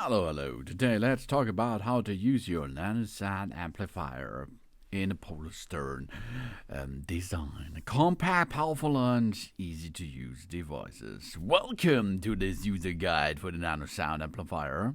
Hello. Today let's talk about how to use your Nano sound amplifier in a Polystern design. Compact, powerful, and easy to use devices. Welcome to this user guide for the Nano sound amplifier.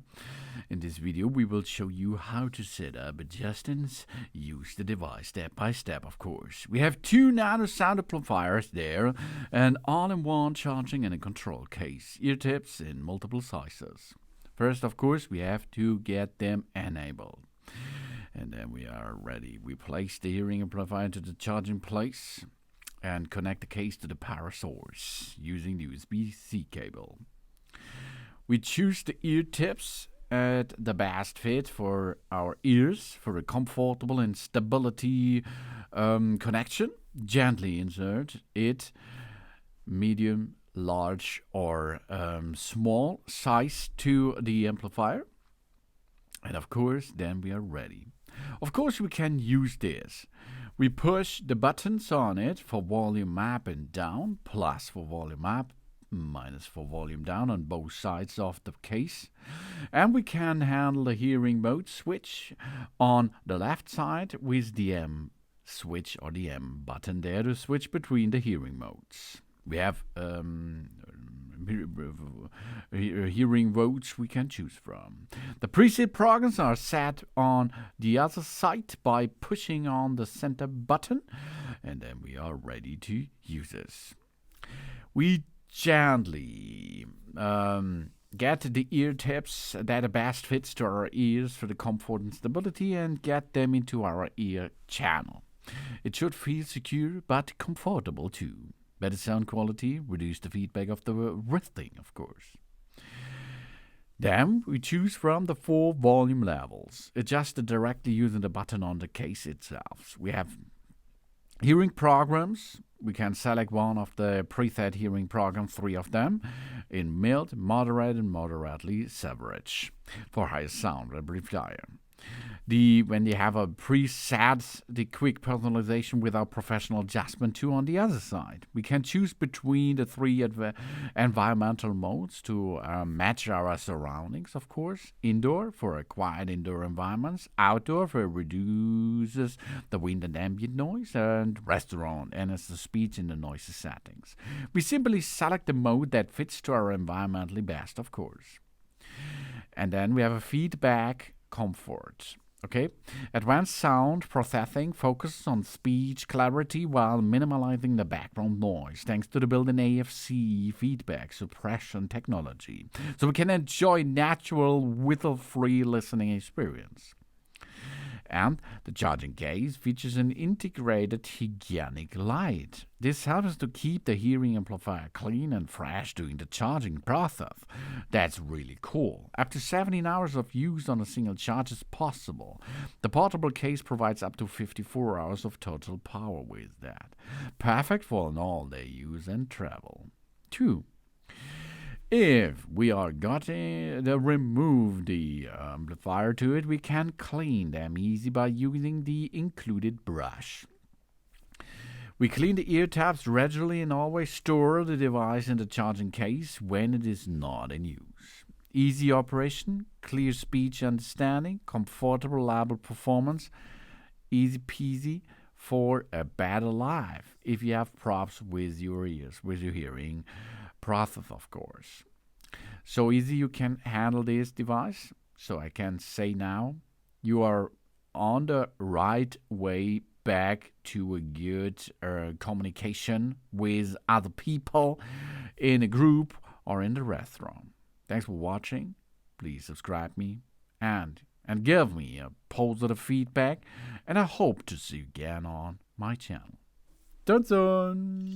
In this video, we will show you how to set up, adjust, and use the device step by step, of course. We have two Nano sound amplifiers there, an all-in-one charging and a control case, ear tips in multiple sizes. First, of course, we have to get them enabled. And then we are ready. We place the hearing amplifier into the charging place and connect the case to the power source using the USB-C cable. We choose the ear tips at the best fit for our ears for a comfortable and stability connection. Gently insert it, medium, large, or small size to the amplifier. And of course, then we are ready. Of course, we can use this. We push the buttons on it for volume up and down, plus for volume up, minus for volume down on both sides of the case. And we can handle the hearing mode switch on the left side with the M switch or the M button there to switch between the hearing modes. We have hearing modes we can choose from. The preset programs are set on the other side by pushing on the center button, and then we are ready to use this. We gently get the ear tips that best fits to our ears for the comfort and stability and get them into our ear channel. It should feel secure but comfortable too. Better sound quality, reduce the feedback of the wristling, of course. Then we choose from the 4 volume levels, adjusted directly using the button on the case itself. We have hearing programs. We can select one of the preset hearing programs, 3 of them, in mild, moderate, and moderately average for higher sound amplifier. When you have a preset, the quick personalization without professional adjustment too on the other side. We can choose between the 3 environmental modes to match our surroundings, of course. Indoor for a quiet indoor environments, outdoor for reduces the wind and ambient noise, and restaurant enhances the speech in the noisy settings. We simply select the mode that fits to our environmentally best, of course. And then we have a feedback comfort. Okay, advanced sound processing focuses on speech clarity while minimizing the background noise thanks to the built-in AFC feedback suppression technology, so we can enjoy natural, whistle-free listening experience. And the charging case features an integrated hygienic light. This helps to keep the hearing amplifier clean and fresh during the charging process. That's really cool. Up to 17 hours of use on a single charge is possible. The portable case provides up to 54 hours of total power with that. Perfect for an all-day use and travel. 2. If we are going to remove the amplifier to it, we can clean them easy by using the included brush. We clean the ear tabs regularly and always store the device in the charging case when it is not in use. Easy operation, clear speech understanding, comfortable, reliable performance, easy peasy for a better life if you have problems with your ears, with your hearing process, of course. So easy you can handle this device. So I can say now you are on the right way back to a good communication with other people in a group or in the restaurant. Thanks for watching. Please subscribe me and give me a positive feedback, and I hope to see you again on my channel. Dun dun!